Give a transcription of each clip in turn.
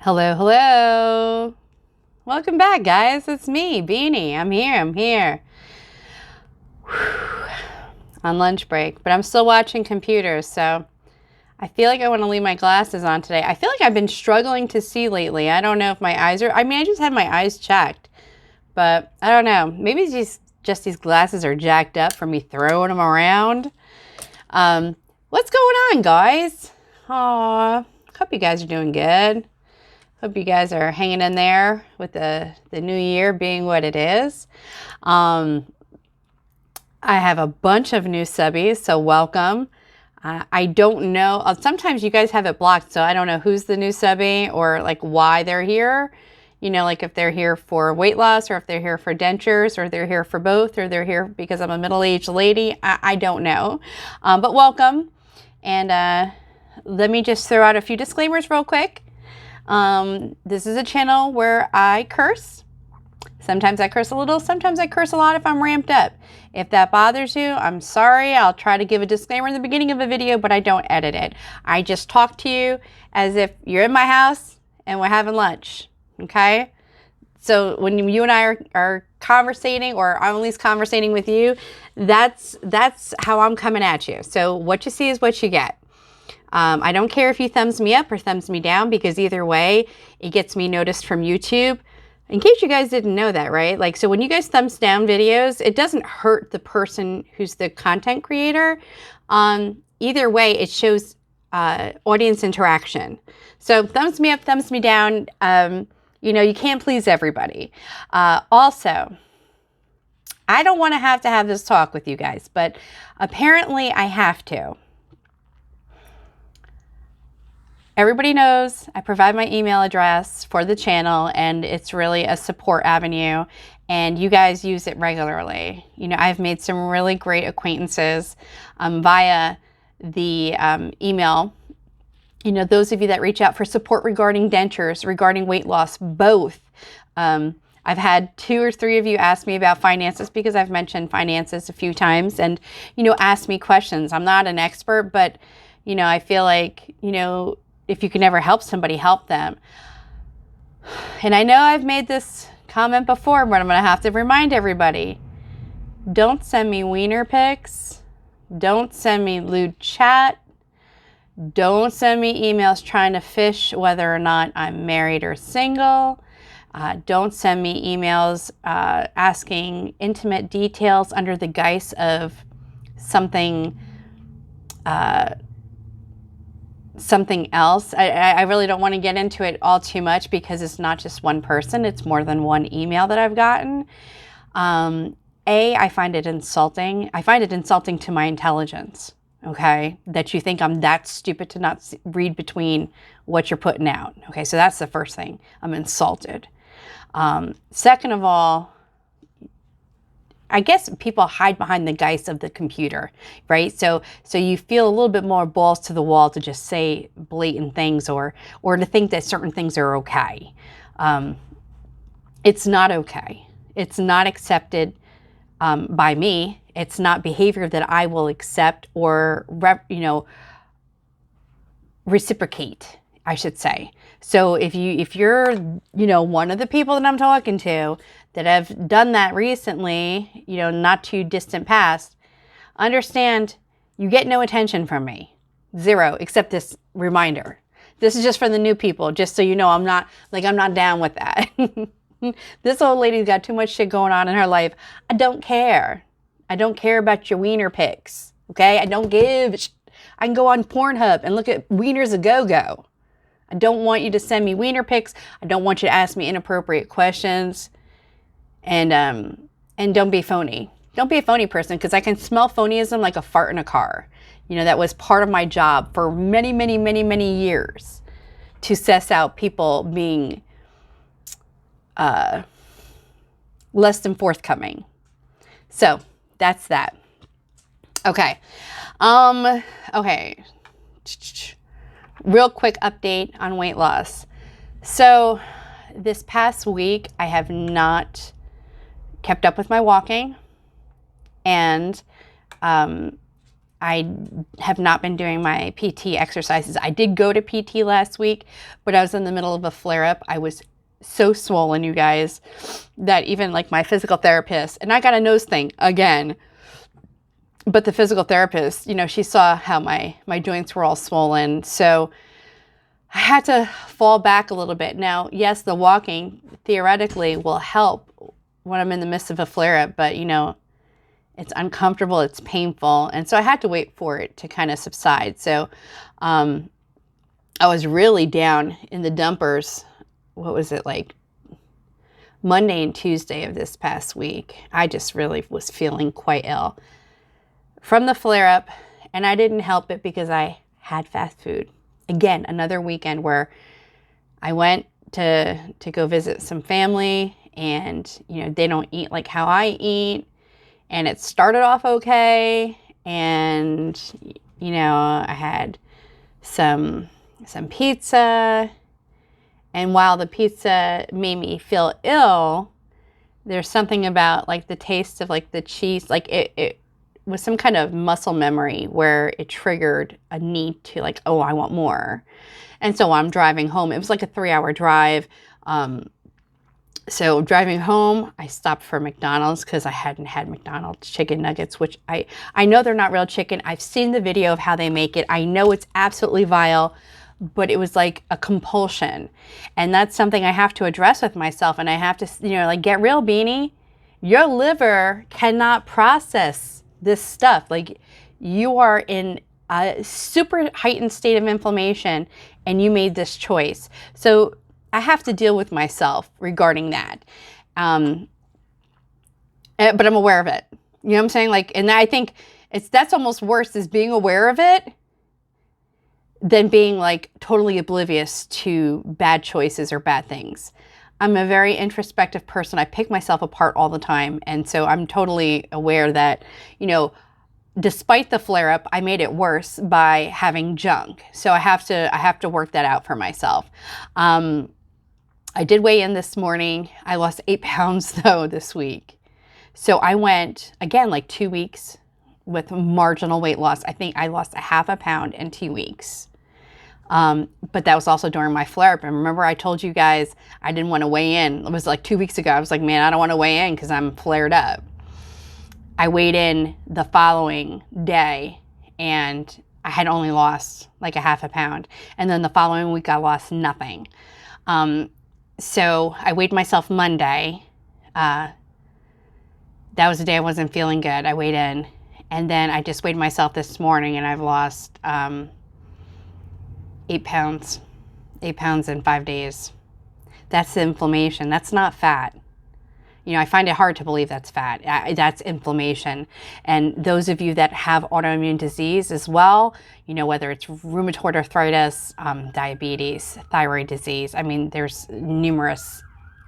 Hello, hello. Welcome back, guys. It's me, Beanie. I'm here. Whew. On lunch break, but I'm still watching computers, so I feel like I want to leave my glasses on today. I feel like I've been struggling to see lately. I don't know if my eyes are, I just had my eyes checked, but I don't know. Maybe just these glasses are jacked up from me throwing them around. What's going on, guys? Aw, hope you guys are doing good. Hope you guys are hanging in there with the new year being what it is. I have a bunch of new subbies, so welcome. I don't know. Sometimes you guys have it blocked, so I don't know who's the new subby or like why they're here. You know, like if they're here for weight loss or if they're here for dentures or they're here for both or they're here because I'm a middle-aged lady. I don't know. But welcome. And let me just throw out a few disclaimers real quick. This is a channel where I curse. Sometimes I curse a little, sometimes I curse a lot if I'm ramped up. If that bothers you, I'm sorry. I'll try to give a disclaimer in the beginning of a video, but I don't edit it. I just talk to you as if you're in my house and we're having lunch, okay? So when you and I are conversating, or I'm at least conversating with you, that's how I'm coming at you. So what you see is what you get. I don't care if you thumbs me up or thumbs me down, because either way, it gets me noticed from YouTube. In case you guys didn't know that, right? Like, so when you guys thumbs down videos, it doesn't hurt the person who's the content creator. Either way, it shows audience interaction. So thumbs me up, thumbs me down. You know, you can't please everybody. Also, I don't want to have this talk with you guys, but apparently I have to. Everybody knows I provide my email address for the channel, and it's really a support avenue, and you guys use it regularly. You know, I've made some really great acquaintances via the email. You know, those of you that reach out for support regarding dentures, regarding weight loss, both. I've had 2 or 3 of you ask me about finances, because I've mentioned finances a few times, and, you know, ask me questions. I'm not an expert, but, you know, I feel like, you know, if you can ever help somebody, help them. And I know I've made this comment before, but I'm going to have to remind everybody. Don't send me wiener pics. Don't send me lewd chat. Don't send me emails trying to fish whether or not I'm married or single. Don't send me emails asking intimate details under the guise of something else. I really don't want to get into it all too much, because it's not just one person, it's more than one email that I've gotten. I find it insulting. I find it insulting to my intelligence, okay? That you think I'm that stupid to not read between what you're putting out. Okay, so that's the first thing. I'm insulted. Second of all, I guess people hide behind the guise of the computer, right? So you feel a little bit more balls to the wall to just say blatant things, or to think that certain things are okay. It's not okay. It's not accepted by me. It's not behavior that I will accept or reciprocate, I should say. So if you're one of the people that I'm talking to that have done that recently, not too distant past, understand you get no attention from me. 0, except this reminder. This is just for the new people, just so you know I'm not down with that. This old lady's got too much shit going on in her life. I don't care. I don't care about your wiener pics, okay? I don't give. I can go on Pornhub and look at wieners a go-go. I don't want you to send me wiener pics. I don't want you to ask me inappropriate questions. And don't be phony. Don't be a phony person, because I can smell phonyism like a fart in a car. That was part of my job for many, many, many, many years, to suss out people being less than forthcoming. So that's that. Okay. Okay. Real quick update on weight loss. So this past week, I have not kept up with my walking, and I have not been doing my PT exercises. I did go to PT last week, but I was in the middle of a flare-up. I was so swollen, you guys, that even like my physical therapist, and I got a nose thing again, but the physical therapist, you know, she saw how my joints were all swollen. So I had to fall back a little bit. Now, yes, the walking theoretically will help when I'm in the midst of a flare-up, but you know, it's uncomfortable, it's painful. And so I had to wait for it to kind of subside. So I was really down in the dumpers. What was it, like Monday and Tuesday of this past week? I just really was feeling quite ill from the flare-up, and I didn't help it because I had fast food. Again, another weekend where I went to go visit some family, and you know, they don't eat like how I eat. And it started off okay, and you know, I had some pizza, and while the pizza made me feel ill, there's something about like the taste of like the cheese, like it was some kind of muscle memory where it triggered a need to like, oh, I want more. And so I'm driving home. It was like a 3-hour drive. So driving home, I stopped for McDonald's because I hadn't had McDonald's chicken nuggets, which I know they're not real chicken. I've seen the video of how they make it. I know it's absolutely vile, but it was like a compulsion. And that's something I have to address with myself. And I have to, you know, like, get real, Beanie. Your liver cannot process this stuff. Like, you are in a super heightened state of inflammation and you made this choice. So I have to deal with myself regarding that. But I'm aware of it. You know what I'm saying? Like, and I think that's almost worse, is being aware of it than being like totally oblivious to bad choices or bad things. I'm a very introspective person. I pick myself apart all the time. And so I'm totally aware that, you know, despite the flare-up, I made it worse by having junk. So I have to work that out for myself. I did weigh in this morning. I lost 8 pounds though this week. So I went, again, like 2 weeks with marginal weight loss. I think I lost 0.5 pound in 2 weeks. But that was also during my flare-up. And remember, I told you guys I didn't want to weigh in. It was like 2 weeks ago. I was like, man, I don't want to weigh in because I'm flared up. I weighed in the following day and I had only lost like 0.5 pound. And then the following week I lost nothing. So I weighed myself Monday. That was the day I wasn't feeling good. I weighed in. And then I just weighed myself this morning and I've lost 8 pounds. 8 pounds in 5 days. That's the inflammation. That's not fat. You know, I find it hard to believe that's fat. That's inflammation. And those of you that have autoimmune disease as well, you know, whether it's rheumatoid arthritis, diabetes, thyroid disease, I mean, there's numerous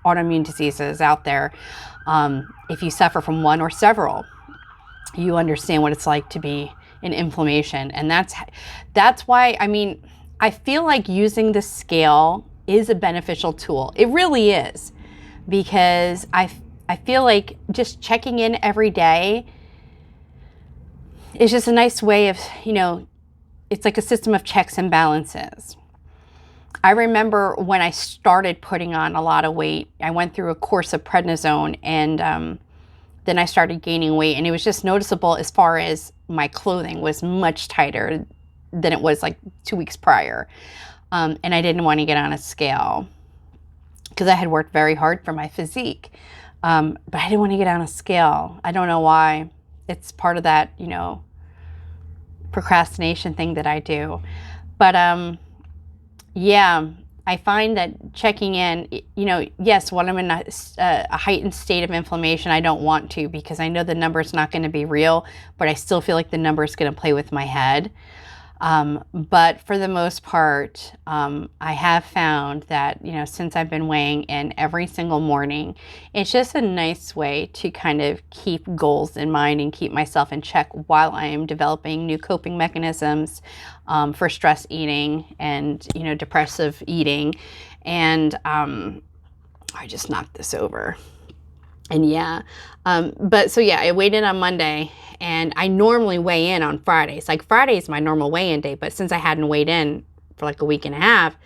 autoimmune diseases out there. If you suffer from one or several, you understand what it's like to be in inflammation. And that's why, I mean, I feel like using the scale is a beneficial tool. It really is. Because I feel like just checking in every day is just a nice way of, you know, it's like a system of checks and balances. I remember when I started putting on a lot of weight, I went through a course of prednisone and then I started gaining weight, and it was just noticeable as far as my clothing was much tighter than it was like 2 weeks prior. And I didn't want to get on a scale, because I had worked very hard for my physique. But I didn't want to get on a scale. I don't know why. It's part of that, you know, procrastination thing that I do. But yeah, I find that checking in, you know, yes, when I'm in a heightened state of inflammation, I don't want to, because I know the number's not going to be real, but I still feel like the number's going to play with my head. But for the most part, I have found that, you know, since I've been weighing in every single morning, it's just a nice way to kind of keep goals in mind and keep myself in check while I am developing new coping mechanisms for stress eating and, you know, depressive eating. And I just knocked this over. And yeah, but so yeah, I weighed in on Monday And I normally weigh in on Fridays. Like Friday is my normal weigh-in day, but since I hadn't weighed in for like a week and a half,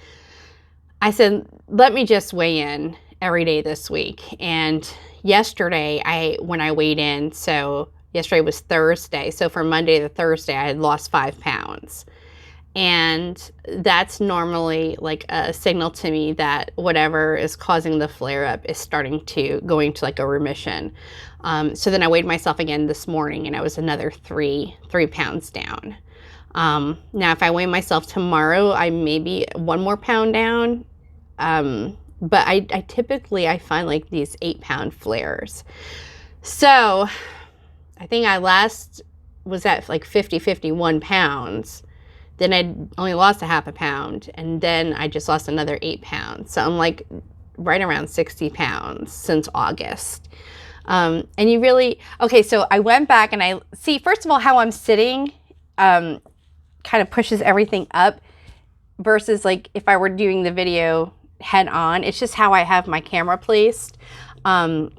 I said, let me just weigh in every day this week. And yesterday, when I weighed in, so yesterday was Thursday. So from Monday to Thursday, I had lost 5 pounds. And that's normally like a signal to me that whatever is causing the flare-up is starting to going to like a remission. So then I weighed myself again this morning, and I was another 3 pounds down. Now, if I weigh myself tomorrow, I may be 1 more pound down. But I typically, I find like these 8-pound flares. So I think I last was at like 51 pounds. Then I only lost a half a pound, and then I just lost another 8 pounds. So I'm like right around 60 pounds since August. And you really, okay, so I went back and I see, first of all, how I'm sitting kind of pushes everything up versus like if I were doing the video head on. It's just how I have my camera placed. Like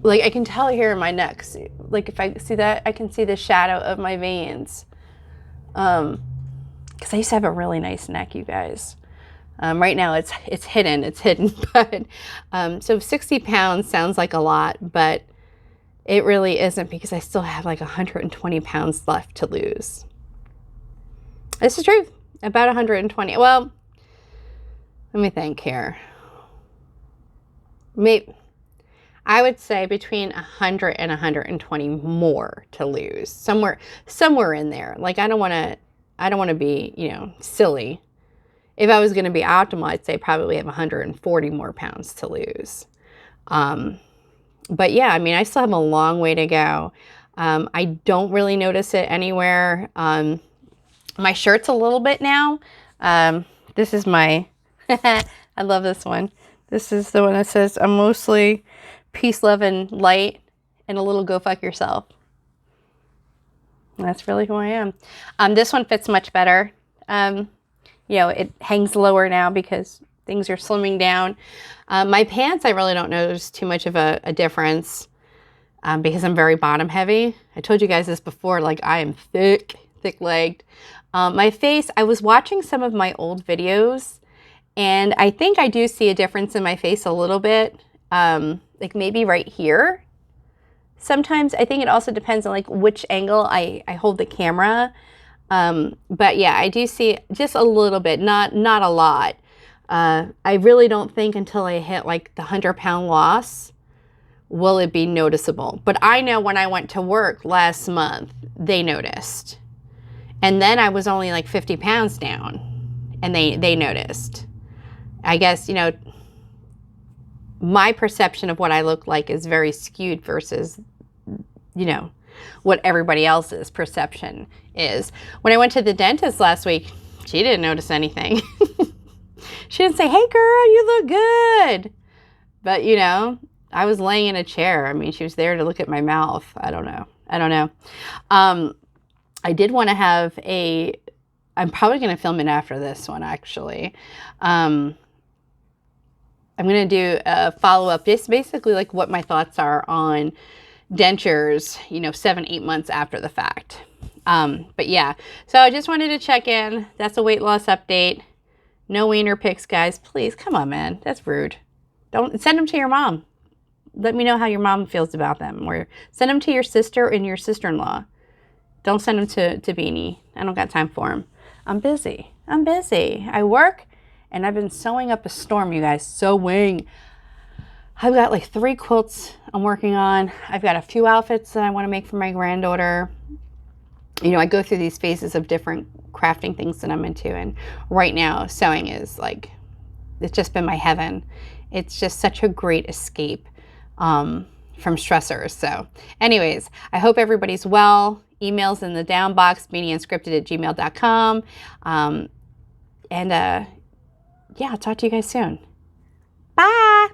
I can tell here in my neck, like if I see that, I can see the shadow of my veins. Because I used to have a really nice neck, you guys. Right now it's hidden, but, so 60 pounds sounds like a lot, but it really isn't, because I still have like 120 pounds left to lose. This is true, about 120. Well, let me think here. Maybe, I would say between 100 and 120 more to lose, somewhere in there. Like I don't want to be, you know, silly. If I was going to be optimal, I'd say probably have 140 more pounds to lose. But yeah, I mean, I still have a long way to go. I don't really notice it anywhere. My shirt's a little bit now. This is my, I love this one. This is the one that says, I'm mostly peace, love, and light, and a little go fuck yourself. That's really who I am. This one fits much better. You know, it hangs lower now because things are slimming down. My pants, I really don't notice too much of a difference because I'm very bottom heavy. I told you guys this before, like I am thick-legged. My face, I was watching some of my old videos, and I think I do see a difference in my face a little bit. Like maybe right here. Sometimes I think it also depends on like which angle I hold the camera. But yeah, I do see just a little bit, not a lot. I really don't think until I hit like the 100-pound loss will it be noticeable. But I know when I went to work last month, they noticed. And then I was only like 50 pounds down, and they noticed. I guess, you know, my perception of what I look like is very skewed versus, you know, what everybody else's perception is. When I went to the dentist last week, she didn't notice anything. She didn't say, hey girl, you look good. But, you know, I was laying in a chair. I mean, she was there to look at my mouth. I don't know. I did want to have I'm probably going to film it after this one, actually. I'm going to do a follow-up, just basically like what my thoughts are on dentures, you know, 7-8 months after the fact. But yeah, so I just wanted to check in. That's a weight loss update. No wiener pics, guys. Please, come on, man. That's rude. Don't send them to your mom. Let me know how your mom feels about them. Or send them to your sister and your sister-in-law. Don't send them to Beanie. I don't got time for them. I'm busy. I work, and I've been sewing up a storm, you guys. Sewing. I've got like 3 quilts I'm working on. I've got a few outfits that I want to make for my granddaughter. You know, I go through these phases of different crafting things that I'm into, and right now sewing is like, it's just been my heaven. It's just such a great escape from stressors. So anyways, I hope everybody's well. Emails in the down box, beanieunscripted@gmail.com. Yeah, I'll talk to you guys soon. Bye.